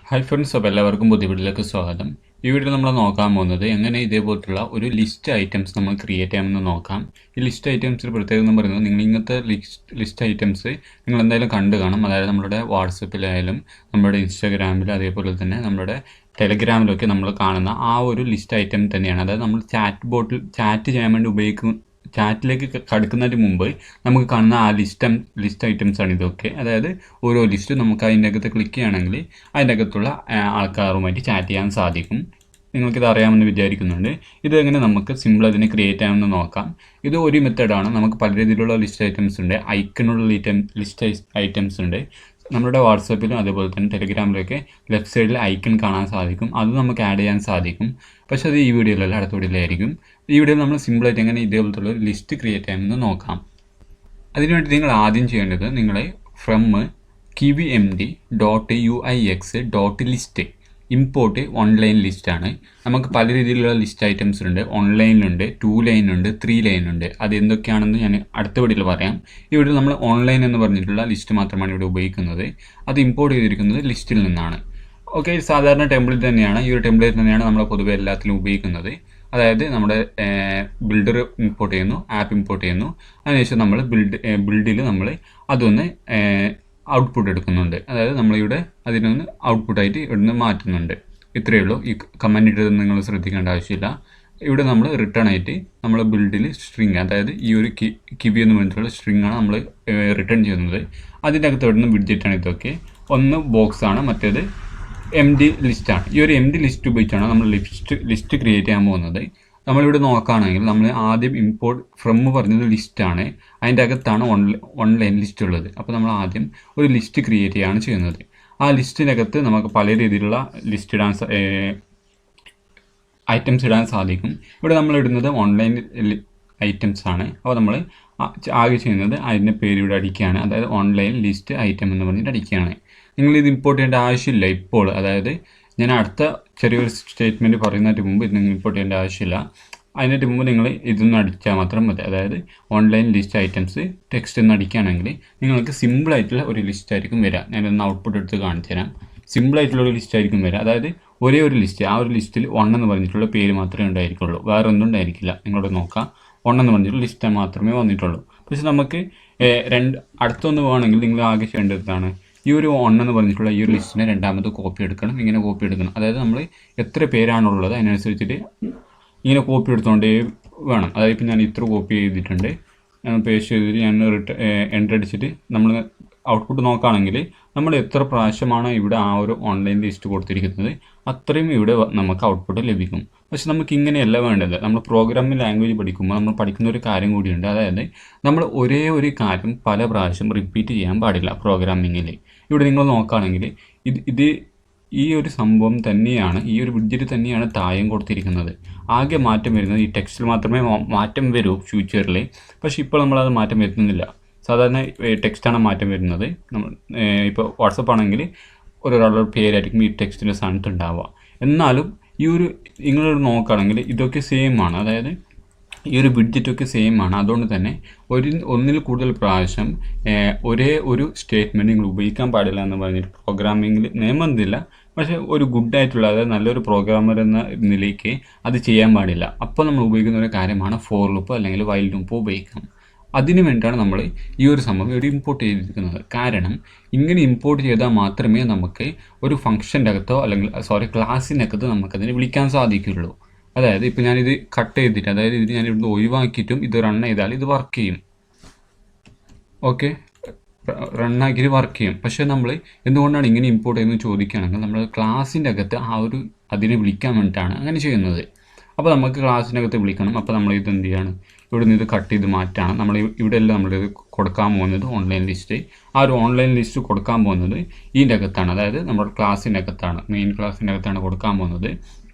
Hi friends, അപ്പോൾ എല്ലാവർക്കും പുതിയ വീഡിയോയിലേക്ക് സ്വാഗതം. ഈ വീഡിയോയിൽ നമ്മൾ നോക്കാൻ പോകുന്നത് എങ്ങനെ ഇതേപോലത്തുള്ള ഒരു ലിസ്റ്റ് ഐറ്റംസ് നമ്മൾ ക്രിയേറ്റ് ചെയ്യാമെന്ന് നോക്കാം. ഈ ലിസ്റ്റ് ഐറ്റംസിൽ പ്രത്യേകത എന്ന് പറയുന്നത് നിങ്ങൾ ഇങ്ങനത്തെ ലിസ്റ്റ് ഐറ്റംസ് നിങ്ങൾ എന്തായാലും കണ്ടു കാണും. അതായത് നമ്മുടെ വാട്സപ്പിലായാലും നമ്മുടെ ഇൻസ്റ്റാഗ്രാമിൽ അതേപോലെ തന്നെ നമ്മുടെ ടെലഗ്രാമിലൊക്കെ നമ്മൾ കാണുന്ന ആ ഒരു ലിസ്റ്റ് ഐറ്റം തന്നെയാണ്. അതായത് നമ്മൾ ചാറ്റ് ചെയ്യാൻ വേണ്ടി ചാറ്റിലേക്ക് കടക്കുന്നതിന് മുമ്പ് നമുക്ക് കാണുന്ന ആ ലിസ്റ്റ് ഐറ്റംസ് ആണ് ഇതൊക്കെ. അതായത് ഓരോ ലിസ്റ്റ് നമുക്ക് അതിൻ്റെ അകത്ത് ക്ലിക്ക് ചെയ്യുകയാണെങ്കിൽ അതിൻ്റെ അകത്തുള്ള ആൾക്കാരുമായിട്ട് ചാറ്റ് ചെയ്യാൻ സാധിക്കും. നിങ്ങൾക്കിത് അറിയാമെന്ന് വിചാരിക്കുന്നുണ്ട്. ഇതെങ്ങനെ നമുക്ക് സിമ്പിൾ അതിനെ ക്രിയേറ്റ് ചെയ്യാമെന്ന് നോക്കാം. ഇത് ഒരു മെത്തേഡാണ്. നമുക്ക് പല രീതിയിലുള്ള ലിസ്റ്റ് ഐറ്റംസ് ഉണ്ട്. ഐക്കണുള്ള ലിസ്റ്റ് ഐറ്റംസ് ഉണ്ട്. നമ്മുടെ വാട്സപ്പിലും അതേപോലെ തന്നെ ടെലഗ്രാമിലൊക്കെ ലെഫ്റ്റ് സൈഡിൽ ഐക്കൺ കാണാൻ സാധിക്കും. അത് നമുക്ക് ആഡ് ചെയ്യാൻ സാധിക്കും. പക്ഷേ അത് ഈ വീഡിയോയിലല്ല, അടുത്ത വീഡിയോയിലായിരിക്കും. ഈ വീഡിയോയിൽ നമ്മൾ സിമ്പിളായിട്ട് എങ്ങനെ ഇതേപോലത്തുള്ള ഒരു ലിസ്റ്റ് ക്രിയേറ്റ് ചെയ്യാമെന്ന് നോക്കാം. അതിനുവേണ്ടി നിങ്ങൾ ആദ്യം ചെയ്യേണ്ടത് നിങ്ങളെ ഫ്രം kvmd.uix.list ഇമ്പോർട്ട് ഓൺലൈൻ ലിസ്റ്റാണ്. നമുക്ക് പല രീതിയിലുള്ള ലിസ്റ്റ് ഐറ്റംസ് ഉണ്ട്. ഓൺലൈനിലുണ്ട്, 2 ലൈനുണ്ട്, 3 ലൈനുണ്ട്. അത് എന്തൊക്കെയാണെന്ന് ഞാൻ അടുത്ത വീഡിയോയിൽ പറയാം. ഈ വീഡിയോയിൽ നമ്മൾ ഓൺലൈൻ എന്ന് പറഞ്ഞിട്ടുള്ള ലിസ്റ്റ് മാത്രമാണ് ഇവിടെ ഉപയോഗിക്കുന്നത്. അത് ഇമ്പോർട്ട് ചെയ്തിരിക്കുന്നത് ലിസ്റ്റിൽ നിന്നാണ്. ഓക്കെ, സാധാരണ ടെംപ്ലേറ്റ് തന്നെയാണ്. ഈ ഒരു ടെംപ്ലേറ്റ് തന്നെയാണ് നമ്മൾ പൊതുവെ എല്ലാത്തിലും ഉപയോഗിക്കുന്നത്. അതായത് നമ്മുടെ ബിൽഡർ ഇമ്പോർട്ട് ചെയ്യുന്നു, ആപ്പ് ഇമ്പോർട്ട് ചെയ്യുന്നു. അതിനുശേഷം നമ്മൾ ബിൽഡിൽ നമ്മൾ അതൊന്ന് ഔട്ട്പുട്ട് എടുക്കുന്നുണ്ട്. അതായത് നമ്മളിവിടെ അതിനൊന്ന് ഔട്ട്പുട്ടായിട്ട് ഇവിടുന്ന് മാറ്റുന്നുണ്ട്. ഇത്രയേ ഉള്ളൂ. ഈ കമൻറ്റ് ഇട്ടത് നിങ്ങൾ ശ്രദ്ധിക്കേണ്ട ആവശ്യമില്ല. ഇവിടെ നമ്മൾ റിട്ടേൺ ആയിട്ട് നമ്മൾ ബിൽഡിൽ സ്ട്രിങ്, അതായത് ഈ ഒരു കിവി എന്ന് പറഞ്ഞിട്ടുള്ള സ്ട്രിങ്ങാണ് നമ്മൾ റിട്ടേൺ ചെയ്യുന്നത്. അതിൻ്റെ അകത്ത് ഇവിടുന്ന് വിഡ്ജറ്റാണ് ഇതൊക്കെ. ഒന്ന് ബോക്സാണ്, മറ്റേത് empty ലിസ്റ്റാണ്. ഈ ഒരു empty ലിസ്റ്റ് ഉപയോഗിച്ചാണ് നമ്മൾ ലിസ്റ്റ് ക്രിയേറ്റ് ചെയ്യാൻ പോകുന്നത്. നമ്മളിവിടെ നോക്കുകയാണെങ്കിൽ നമ്മൾ ആദ്യം ഇമ്പോർട്ട് ഫ്രം പറഞ്ഞത് ലിസ്റ്റാണ്. അതിൻ്റെ അകത്താണ് ഓൺലൈൻ ലിസ്റ്റ് ഉള്ളത്. അപ്പോൾ നമ്മൾ ആദ്യം ഒരു ലിസ്റ്റ് ക്രിയേറ്റ് ചെയ്യുകയാണ് ചെയ്യുന്നത്. ആ ലിസ്റ്റിനകത്ത് നമുക്ക് പല രീതിയിലുള്ള ലിസ്റ്റ് ഐറ്റംസ് ഇടാൻ സാധിക്കും. ഇവിടെ നമ്മൾ ഇടുന്നത് ഓൺലൈൻ ഐറ്റംസ് ആണ്. അപ്പോൾ നമ്മൾ ആകെ ചെയ്യുന്നത് അതിൻ്റെ പേര് ഇവിടെ അടിക്കുകയാണ്. അതായത് ഓൺലൈൻ ലിസ്റ്റ് ഐറ്റം എന്ന് പറഞ്ഞിട്ട് അടിക്കുകയാണ്. നിങ്ങളിത് ഇമ്പോർട്ട് ചെയ്യേണ്ട ആവശ്യമില്ല ഇപ്പോൾ. അതായത് ഞാൻ അടുത്ത ചെറിയൊരു സ്റ്റേറ്റ്മെൻറ്റ് പറയുന്നതിന് മുമ്പ് ഇത് നിങ്ങൾ ഇമ്പോർട്ട് ചെയ്യേണ്ട ആവശ്യമില്ല. അതിനായിട്ട് മുമ്പ് നിങ്ങൾ ഇതൊന്ന് അടിച്ചാൽ മാത്രം മതി. അതായത് ഓൺലൈൻ ലിസ്റ്റ് ഐറ്റംസ് ടെക്സ്റ്റ് എന്ന് അടിക്കുകയാണെങ്കിൽ നിങ്ങൾക്ക് സിമ്പിളായിട്ടുള്ള ഒരു ലിസ്റ്റ് ആയിരിക്കും വരിക. ഞാനൊന്ന് ഔട്ട്പുട്ട് എടുത്ത് കാണിച്ചു തരാം. സിമ്പിളായിട്ടുള്ള ഒരു ലിസ്റ്റ് ആയിരിക്കും വരിക. അതായത് ഒരേ ഒരു ലിസ്റ്റ്, ആ ഒരു ലിസ്റ്റിൽ 1 എന്ന് പറഞ്ഞിട്ടുള്ള പേര് മാത്രമേ ഉണ്ടായിരിക്കുള്ളൂ, വേറെ ഒന്നും ഉണ്ടായിരിക്കില്ല. നിങ്ങളോട് നോക്കാം, 1 എന്ന് പറഞ്ഞിട്ടുള്ള ലിസ്റ്റ് മാത്രമേ വന്നിട്ടുള്ളൂ. പക്ഷെ നമുക്ക് അടുത്തൊന്ന് വേണമെങ്കിൽ നിങ്ങൾ ആകെ ചെയ്യേണ്ടതാണ് ഈ ഒരു 1 എന്ന് പറഞ്ഞിട്ടുള്ള ഈ ഒരു ലിസ്റ്റിനെ രണ്ടാമത് കോപ്പി എടുക്കണം. ഇങ്ങനെ കോപ്പി എടുക്കണം. അതായത് നമ്മൾ എത്ര പേരാണുള്ളത് അതിനനുസരിച്ചിട്ട് ഇങ്ങനെ കോപ്പി എടുത്തുകൊണ്ടേ വേണം. അതായത് ഇപ്പം ഞാൻ ഇത്ര കോപ്പി ചെയ്തിട്ടുണ്ട്, ഞാൻ പേസ്റ്റ് ചെയ്തിട്ട് ഞാൻ എൻ്റർ അടിച്ചിട്ട് നമ്മൾ ഔട്ട്പുട്ട് നോക്കുകയാണെങ്കിൽ നമ്മൾ എത്ര പ്രാവശ്യമാണ് ഇവിടെ ആ ഒരു ഓൺലൈൻ ലിസ്റ്റ് കൊടുത്തിരിക്കുന്നത് അത്രയും ഇവിടെ നമുക്ക് ഔട്ട്പുട്ട് ലഭിക്കും. പക്ഷെ നമുക്ക് ഇങ്ങനെയല്ല വേണ്ടത്. നമ്മൾ പ്രോഗ്രാമിംഗ് ലാംഗ്വേജ് പഠിക്കുമ്പോൾ നമ്മൾ പഠിക്കുന്ന ഒരു കാര്യം കൂടിയുണ്ട്. അതായത് നമ്മൾ ഒരേ ഒരു കാര്യം പല പ്രാവശ്യം റിപ്പീറ്റ് ചെയ്യാൻ പാടില്ല പ്രോഗ്രാമിങ്ങിൽ. ഇവിടെ നിങ്ങൾ നോക്കുകയാണെങ്കിൽ ഈ ഒരു സംഭവം തന്നെയാണ്, ഈ ഒരു വിഡ്ജറ്റ് തന്നെയാണ് താഴെയും കൊടുത്തിരിക്കുന്നത്. ആകെ മാറ്റം വരുന്നത് ഈ ടെക്സ്റ്റിൽ മാത്രമേ മാറ്റം വരൂ ഫ്യൂച്ചറിൽ. പക്ഷേ ഇപ്പോൾ നമ്മളത് മാറ്റം വരുത്തുന്നില്ല. സാധാരണ ടെക്സ്റ്റാണ് മാറ്റം വരുന്നത്. നമ്മൾ ഇപ്പോൾ വാട്സപ്പ് ആണെങ്കിൽ ഒരാളുടെ പേരായിരിക്കും ഈ ടെക്സ്റ്റിൻ്റെ സ്ഥാനത്ത് ഉണ്ടാവുക. എന്നാലും ഈ ഒരു നിങ്ങൾ നോക്കുകയാണെങ്കിൽ ഇതൊക്കെ സെയിം ആണ്. അതായത് ഈ ഒരു വിഡ്ജറ്റൊക്കെ സെയിം ആണ്. അതുകൊണ്ട് തന്നെ ഒന്നിൽ കൂടുതൽ പ്രാവശ്യം ഒരേ ഒരു സ്റ്റേറ്റ്മെൻറ്റ് നിങ്ങൾ ഉപയോഗിക്കാൻ പാടില്ല എന്ന് പറഞ്ഞിട്ട് പ്രോഗ്രാമിങ്ങിൽ നിയമമൊന്നുമില്ല. പക്ഷേ ഒരു ഗുഡായിട്ടുള്ള, അതായത് നല്ലൊരു പ്രോഗ്രാമർ എന്ന നിലയ്ക്ക് അത് ചെയ്യാൻ പാടില്ല. അപ്പോൾ നമ്മൾ ഉപയോഗിക്കുന്ന ഒരു കാര്യമാണ് ഫോർ ലൂപ്പ് അല്ലെങ്കിൽ വൈൽ ലൂപ്പ് ഉപയോഗിക്കാം. അതിനു വേണ്ടിയിട്ടാണ് നമ്മൾ ഈ ഒരു സംഭവം ഇവിടെ ഇമ്പോർട്ട് ചെയ്തിരിക്കുന്നത്. കാരണം ഇങ്ങനെ ഇമ്പോർട്ട് ചെയ്താൽ മാത്രമേ നമുക്ക് ഒരു ഫംഗ്ഷൻ്റെ അകത്തോ അല്ലെങ്കിൽ ക്ലാസ്സിനകത്ത് നമുക്കതിനെ വിളിക്കാൻ സാധിക്കുകയുള്ളൂ. അതായത് ഇപ്പോൾ ഞാനിത് കട്ട് ചെയ്തിട്ട്, അതായത് ഇത് ഞാൻ ഇവിടുന്ന് ഒഴിവാക്കിയിട്ടും ഇത് റൺ ചെയ്താൽ ഇത് വർക്ക് ചെയ്യും. ഓക്കെ, റണ്ണാക്കിയിട്ട് വർക്ക് ചെയ്യും. പക്ഷേ നമ്മൾ എന്തുകൊണ്ടാണ് ഇങ്ങനെ ഇമ്പോർട്ട് ചെയ്യുന്നത് ചോദിക്കുകയാണെങ്കിൽ നമ്മൾ ക്ലാസ്സിൻ്റെ അകത്ത് അതിനെ വിളിക്കാൻ വേണ്ടിയിട്ടാണ് അങ്ങനെ ചെയ്യുന്നത്. അപ്പോൾ നമുക്ക് ക്ലാസ്സിനകത്ത് വിളിക്കണം. അപ്പോൾ നമ്മൾ ഇത് എന്ത് ചെയ്യാണ്, ഇവിടെ നിന്ന് ഇത് കട്ട് ചെയ്ത് മാറ്റാണ്. നമ്മൾ ഇവിടെ എല്ലാം നമ്മളിത് കൊടുക്കാൻ പോകുന്നത് ഓൺലൈൻ ലിസ്റ്റ്. ആ ഒരു ഓൺലൈൻ ലിസ്റ്റ് കൊടുക്കാൻ പോകുന്നത് ഇതിൻ്റെ അകത്താണ്. അതായത് നമ്മുടെ ക്ലാസ്സിൻ്റെ അകത്താണ്, മെയിൻ ക്ലാസ്സിൻ്റെ അകത്താണ് കൊടുക്കാൻ പോകുന്നത്.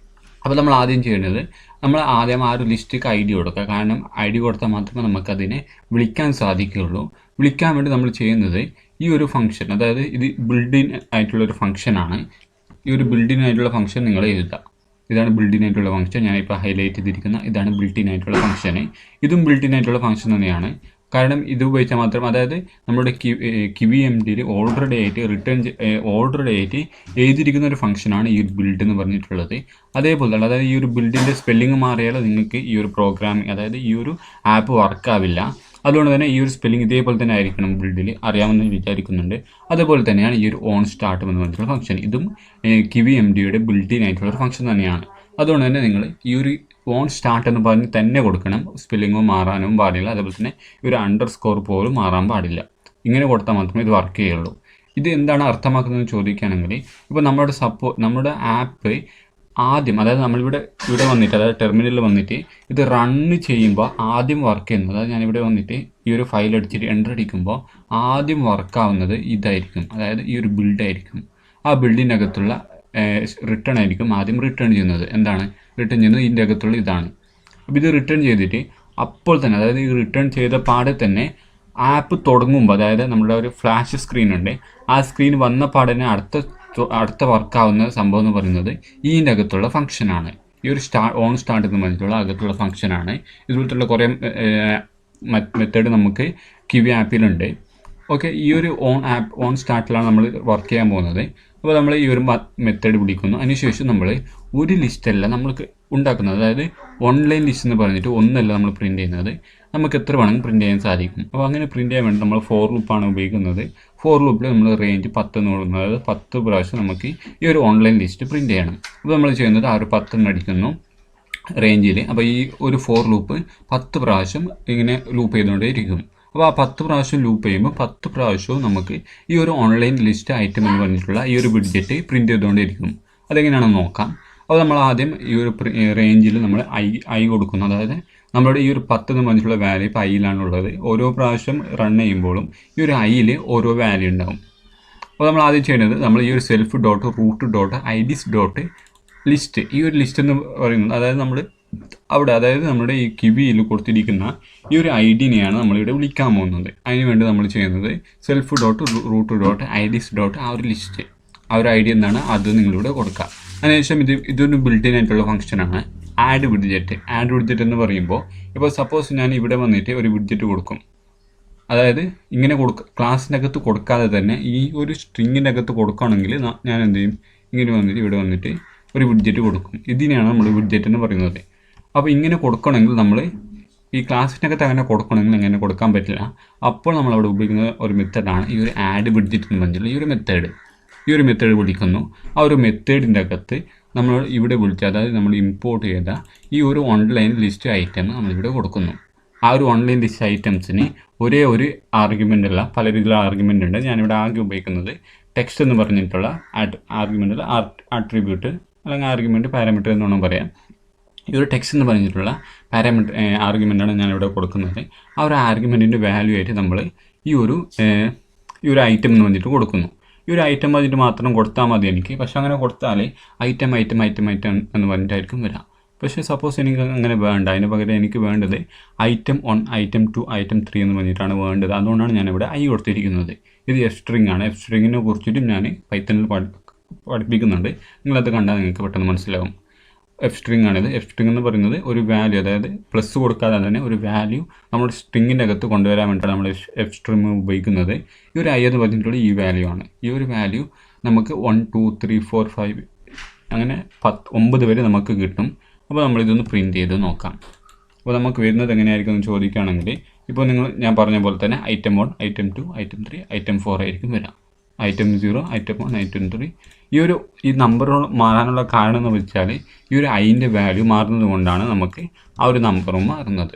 അപ്പോൾ നമ്മൾ ആദ്യം ചെയ്യേണ്ടത് നമ്മൾ ആദ്യം ആ ഒരു ലിസ്റ്റിക്ക് ID കൊടുക്കുക. കാരണം ID കൊടുത്താൽ മാത്രമേ നമുക്കതിനെ വിളിക്കാൻ സാധിക്കുകയുള്ളൂ. വിളിക്കാൻ വേണ്ടി നമ്മൾ ചെയ്യുന്നത് ഈ ഒരു ഫംഗ്ഷൻ, അതായത് ഇത് ബിൽഡിൻ ആയിട്ടുള്ളൊരു ഫംഗ്ഷനാണ്. ഈ ഒരു ബിൽഡിൻ ആയിട്ടുള്ള ഫംഗ്ഷൻ നിങ്ങൾ എഴുതുക. ഇതാണ് ബിൽഡിൻ ആയിട്ടുള്ള ഫംഗ്ഷൻ. ഞാനിപ്പോൾ ഹൈലൈറ്റ് ചെയ്തിരിക്കുന്ന ഇതാണ് ബിൽഡിൻ ആയിട്ടുള്ള ഫംഗ്ഷന്. ഇതും ബിൽഡിൻ ആയിട്ടുള്ള ഫംഗ്ഷൻ തന്നെയാണ്. കാരണം ഇത് ഉപയോഗിച്ചാൽ മാത്രം, അതായത് നമ്മുടെ കിവി എം ഡിയിൽ ഓൾറെഡി ആയിട്ട് എഴുതിയിരിക്കുന്ന ഒരു ഫംഗ്ഷനാണ് ഈ ഒരു ബിൽഡ് എന്ന് പറഞ്ഞിട്ടുള്ളത്. അതേപോലെ തന്നെ അതായത് ഈ ഒരു ബിൽഡിൻ്റെ സ്പെല്ലിംഗ് മാറിയാൽ നിങ്ങൾക്ക് ഈ ഒരു പ്രോഗ്രാമിംഗ്, അതായത് ഈ ഒരു ആപ്പ് വർക്കാവില്ല. അതുകൊണ്ട് തന്നെ ഈ ഒരു സ്പെല്ലിംഗ് ഇതേപോലെ തന്നെ ആയിരിക്കണം ബിൽഡിൽ, അറിയാമെന്ന് വിചാരിക്കുന്നുണ്ട്. അതുപോലെ തന്നെയാണ് ഈ ഒരു ഓൺ സ്റ്റാർട്ട് എന്ന് പറഞ്ഞിട്ടുള്ള ഫംഗ്ഷൻ. ഇതും കിവി എം ഡിയുടെ ബിൽഡിൻ ആയിട്ടുള്ള ഒരു ഫംഗ്ഷൻ തന്നെയാണ്. അതുകൊണ്ട് തന്നെ നിങ്ങൾ ഈ ഒരു ഓൺ സ്റ്റാർട്ട് എന്ന് പറഞ്ഞ് തന്നെ കൊടുക്കണം. സ്പെല്ലിങ്ങോ മാറാനും പാടില്ല. അതേപോലെ തന്നെ ഈ ഒരു അണ്ടർസ്കോർ പോലും മാറാൻ പാടില്ല. ഇങ്ങനെ കൊടുത്താൽ മാത്രമേ ഇത് വർക്ക് ചെയ്യുള്ളൂ. ഇത് എന്താണ് അർത്ഥമാക്കുന്നതെന്ന് ചോദിക്കുകയാണെങ്കിൽ, ഇപ്പോൾ നമ്മുടെ ആപ്പ് ആദ്യം, അതായത് ഇവിടെ വന്നിട്ട്, അതായത് ടെർമിനലിൽ വന്നിട്ട് ഇത് റണ്ണ് ചെയ്യുമ്പോൾ ആദ്യം വർക്ക് ചെയ്യുന്നത്, അതായത് ഞാനിവിടെ വന്നിട്ട് ഈ ഒരു ഫയൽ അടിച്ചിട്ട് എൻ്റർ അടിക്കുമ്പോൾ ആദ്യം വർക്കാവുന്നത് ഇതായിരിക്കും, അതായത് ഈ ഒരു ബിൽഡായിരിക്കും. ആ ബിൽഡിൻ്റെ അകത്തുള്ള റിട്ടേൺ ആയിരിക്കും ആദ്യം റിട്ടേൺ ചെയ്യുന്നത്. എന്താണ് റിട്ടേൺ ചെയ്യുന്നത്? ഇതിൻ്റെ അകത്തുള്ള ഇതാണ്. അപ്പോൾ ഇത് റിട്ടേൺ ചെയ്തിട്ട് അപ്പോൾ തന്നെ, അതായത് ഈ റിട്ടേൺ ചെയ്ത പാടെ തന്നെ ആപ്പ് തുടങ്ങുമ്പോൾ, അതായത് നമ്മുടെ ഒരു ഫ്ലാഷ് സ്ക്രീൻ ഉണ്ട്, ആ സ്ക്രീൻ വന്ന പാടെ തന്നെ അടുത്ത വർക്കാവുന്ന സംഭവം എന്ന് പറയുന്നത് ഇതിൻ്റെ അകത്തുള്ള ഫംഗ്ഷനാണ്. ഈ ഒരു ഓൺ സ്റ്റാർട്ട് എന്ന് പറഞ്ഞിട്ടുള്ള അകത്തുള്ള ഫംഗ്ഷനാണ്. ഇതുപോലത്തുള്ള കുറേ മെത്തേഡ് നമുക്ക് കിവി ആപ്പിലുണ്ട്. ഓക്കെ, ഈ ഒരു ഓൺ സ്റ്റാർട്ടിലാണ് നമ്മൾ വർക്ക് ചെയ്യാൻ പോകുന്നത്. അപ്പോൾ നമ്മൾ ഈ ഒരു മെത്തേഡ് പിടിക്കുന്നു. അതിനുശേഷം നമ്മൾ ഒരു ലിസ്റ്റല്ല നമ്മൾക്ക് ഉണ്ടാക്കുന്നത്, അതായത് ഓൺലൈൻ ലിസ്റ്റ് എന്ന് പറഞ്ഞിട്ട് ഒന്നല്ല നമ്മൾ പ്രിൻറ്റ് ചെയ്യുന്നത്, നമുക്ക് എത്ര വേണമെങ്കിൽ പ്രിൻറ്റ് ചെയ്യാൻ സാധിക്കും. അപ്പോൾ അങ്ങനെ പ്രിൻറ്റ് ചെയ്യാൻ വേണ്ടി നമ്മൾ ഫോർ ലൂപ്പാണ് ഉപയോഗിക്കുന്നത്. ഫോർ ലൂപ്പിൽ നമ്മൾ റേഞ്ച് 10 എന്ന് കൊടുക്കുന്നത്, അതായത് 10 പ്രാവശ്യം നമുക്ക് ഈ ഒരു ഓൺലൈൻ ലിസ്റ്റ് പ്രിൻറ്റ് ചെയ്യണം. അപ്പോൾ നമ്മൾ ചെയ്യുന്നത് ആ ഒരു 10 അടിക്കുന്നു റേഞ്ചിൽ. അപ്പോൾ ഈ ഒരു ഫോർ ലൂപ്പ് 10 പ്രാവശ്യം ഇങ്ങനെ ലൂപ്പ് ചെയ്തുകൊണ്ടേ ഇരിക്കും. അപ്പോൾ ആ 10 പ്രാവശ്യം ലൂപ്പ് ചെയ്യുമ്പോൾ 10 പ്രാവശ്യവും നമുക്ക് ഈ ഒരു ഓൺലൈൻ ലിസ്റ്റ് ഐറ്റം എന്ന് പറഞ്ഞിട്ടുള്ള ഈ ഒരു വിഡ്ജറ്റ് പ്രിൻറ്റ് ചെയ്തുകൊണ്ടിരിക്കും. അതെങ്ങനെയാണെന്ന് നോക്കാം. അപ്പോൾ നമ്മൾ ആദ്യം ഈ ഒരു റേഞ്ചിൽ നമ്മൾ ഐ കൊടുക്കുന്നു, അതായത് നമ്മുടെ ഈ ഒരു 10 എന്ന് പറഞ്ഞിട്ടുള്ള വാല്യൂ ഇപ്പോൾ ഐയിലാണുള്ളത്. ഓരോ പ്രാവശ്യം റൺ ചെയ്യുമ്പോഴും ഈ ഒരു ഐയിൽ ഓരോ വാല്യൂ ഉണ്ടാവും. അപ്പോൾ നമ്മൾ ആദ്യം ചെയ്യുന്നത്, നമ്മൾ ഈ ഒരു self dot root dot ids dot list, ഈ ഒരു ലിസ്റ്റ് എന്ന് പറയുന്നത്, അതായത് നമ്മൾ അവിടെ, അതായത് നമ്മുടെ ഈ കിവിയിൽ കൊടുത്തിരിക്കുന്ന ഈ ഒരു ഐ ഡിനെയാണ് നമ്മളിവിടെ വിളിക്കാൻ പോകുന്നത്. അതിന് വേണ്ടി നമ്മൾ ചെയ്യുന്നത് self dot root dot ids dot ആ ഒരു ലിസ്റ്റ്, ആ ഒരു ഐ ഡി എന്താണ് അത് നിങ്ങളിവിടെ കൊടുക്കുക. അതിനുശേഷം ഇതൊരു ബിൽഡിൻ ആയിട്ടുള്ള ഫംഗ്ഷനാണ് ആഡ് വിഡ്ജറ്റ്. ആഡ് വിഡ്ജറ്റ് എന്ന് പറയുമ്പോൾ, ഇപ്പോൾ സപ്പോസ് ഞാൻ ഇവിടെ വന്നിട്ട് ഒരു വിഡ്ജറ്റ് കൊടുക്കും, അതായത് ഇങ്ങനെ ക്ലാസ്സിനകത്ത് കൊടുക്കാതെ തന്നെ ഈ ഒരു സ്ട്രിങ്ങിൻ്റെ അകത്ത് കൊടുക്കുകയാണെങ്കിൽ ഞാൻ എന്ത് ചെയ്യും, ഇങ്ങനെ വന്നിട്ട് ഇവിടെ വന്നിട്ട് ഒരു വിഡ്ജറ്റ് കൊടുക്കും. ഇതിനെയാണ് നമ്മൾ വിഡ്ജറ്റ് എന്ന് പറയുന്നത്. അപ്പോൾ ഇങ്ങനെ കൊടുക്കണമെങ്കിൽ നമ്മൾ ഈ ക്ലാസ്സിനകത്ത് അങ്ങനെ കൊടുക്കണമെങ്കിൽ അങ്ങനെ കൊടുക്കാൻ പറ്റില്ല. അപ്പോൾ നമ്മളവിടെ ഉപയോഗിക്കുന്ന ഒരു മെത്തേഡാണ് ഈ ഒരു ആഡ് വിഡ്ജറ്റ് എന്ന് പറഞ്ഞിട്ടുള്ള ഈ ഒരു മെത്തേഡ് വിളിക്കുന്നു. ആ ഒരു മെത്തേഡിൻ്റെ അകത്ത് നമ്മൾ ഇവിടെ വിളിച്ച, അതായത് നമ്മൾ ഇമ്പോർട്ട് ചെയ്ത ഈ ഒരു ഓൺലൈൻ ലിസ്റ്റ് ഐറ്റം നമ്മളിവിടെ കൊടുക്കുന്നു. ആ ഒരു ഓൺലൈൻ ലിസ്റ്റ് ഐറ്റംസിന് ഒരേ ഒരു ആർഗ്യുമെൻ്റ് അല്ല, പല രീതിയിലുള്ള ആർഗ്യുമെൻ്റ് ഉണ്ട്. ഞാനിവിടെ ആകെ ഉപയോഗിക്കുന്നത് ടെക്സ്റ്റ് എന്ന് പറഞ്ഞിട്ടുള്ള ആർഗ്യുമെൻ്റ്, ആട്രിബ്യൂട്ട് അല്ലെങ്കിൽ ആർഗ്യുമെൻ്റ്, പാരാമീറ്റർ എന്ന് വേണം പറയാം. ഈ ഒരു ടെക്സ്റ്റ് എന്ന് പറഞ്ഞിട്ടുള്ള പാരാമീറ്റർ ആർഗ്യുമെൻ്റാണ് ഞാനിവിടെ കൊടുക്കുന്നത്. ആ ഒരു ആർഗ്യുമെൻറ്റിൻ്റെ വാല്യൂ ആയിട്ട് നമ്മൾ ഈ ഒരു ഐറ്റം എന്ന് പറഞ്ഞിട്ട് കൊടുക്കുന്നു. ഈ ഒരു ഐറ്റം വന്നിട്ട് മാത്രം കൊടുത്താൽ മതി എനിക്ക്. പക്ഷെ അങ്ങനെ കൊടുത്താൽ ഐറ്റം എന്ന് പറഞ്ഞിട്ടായിരിക്കും വരാം. പക്ഷേ സപ്പോസ് എനിക്ക് അങ്ങനെ വേണ്ട, അതിന് പകരം എനിക്ക് വേണ്ടത് ഐറ്റം 1, ഐറ്റം 2, ഐറ്റം 3 എന്ന് പറഞ്ഞിട്ടാണ് വേണ്ടത്. അതുകൊണ്ടാണ് ഞാനിവിടെ ഐ കൊടുത്തിരിക്കുന്നത്. ഇത് എഫ് സ്ട്രിങ് ആണ്. എഫ് സ്ട്രിങ്ങിനെ കുറിച്ചിട്ടും ഞാൻ പൈത്തണിൽ പഠിപ്പിക്കുന്നുണ്ട്. നിങ്ങളത് കണ്ടാൽ നിങ്ങൾക്ക് പെട്ടെന്ന് മനസ്സിലാവും. എഫ് സ്ട്രിങ് ആണിത്. എഫ് സ്ട്രിങ് എന്ന് പറയുന്നത് ഒരു വാല്യൂ, അതായത് പ്ലസ് കൊടുക്കാതെ തന്നെ ഒരു വാല്യൂ നമ്മുടെ സ്ട്രിങ്ങിൻ്റെ അകത്ത് കൊണ്ടുവരാൻ വേണ്ടിയിട്ടാണ് നമ്മൾ എഫ് സ്ട്രിങ് ഉപയോഗിക്കുന്നത്. ഈ ഒരു ഐ എന്ന് പറഞ്ഞിട്ടുള്ള ഈ വാല്യൂ ആണ്. ഈ ഒരു വാല്യൂ നമുക്ക് 1, 2, 3, 4, 5 അങ്ങനെ 9 വരെ നമുക്ക് കിട്ടും. അപ്പോൾ നമ്മളിതൊന്ന് പ്രിൻറ്റ് ചെയ്ത് നോക്കാം. അപ്പോൾ നമുക്ക് വരുന്നത് എങ്ങനെയായിരിക്കും എന്ന് ചോദിക്കുകയാണെങ്കിൽ, ഇപ്പോൾ ഞാൻ പറഞ്ഞ പോലെ തന്നെ ഐറ്റം 1, ഐറ്റം 2, ഐറ്റം 3, ഐറ്റം 4 ആയിരിക്കും വരാം. Item 0, item 1, item 3. ഈ നമ്പർ മാറാനുള്ള കാരണം എന്ന് വെച്ചാൽ ഈ ഒരു ഐൻ്റെ വാല്യൂ മാറുന്നത് കൊണ്ടാണ് നമുക്ക് ആ ഒരു നമ്പറും മാറുന്നത്.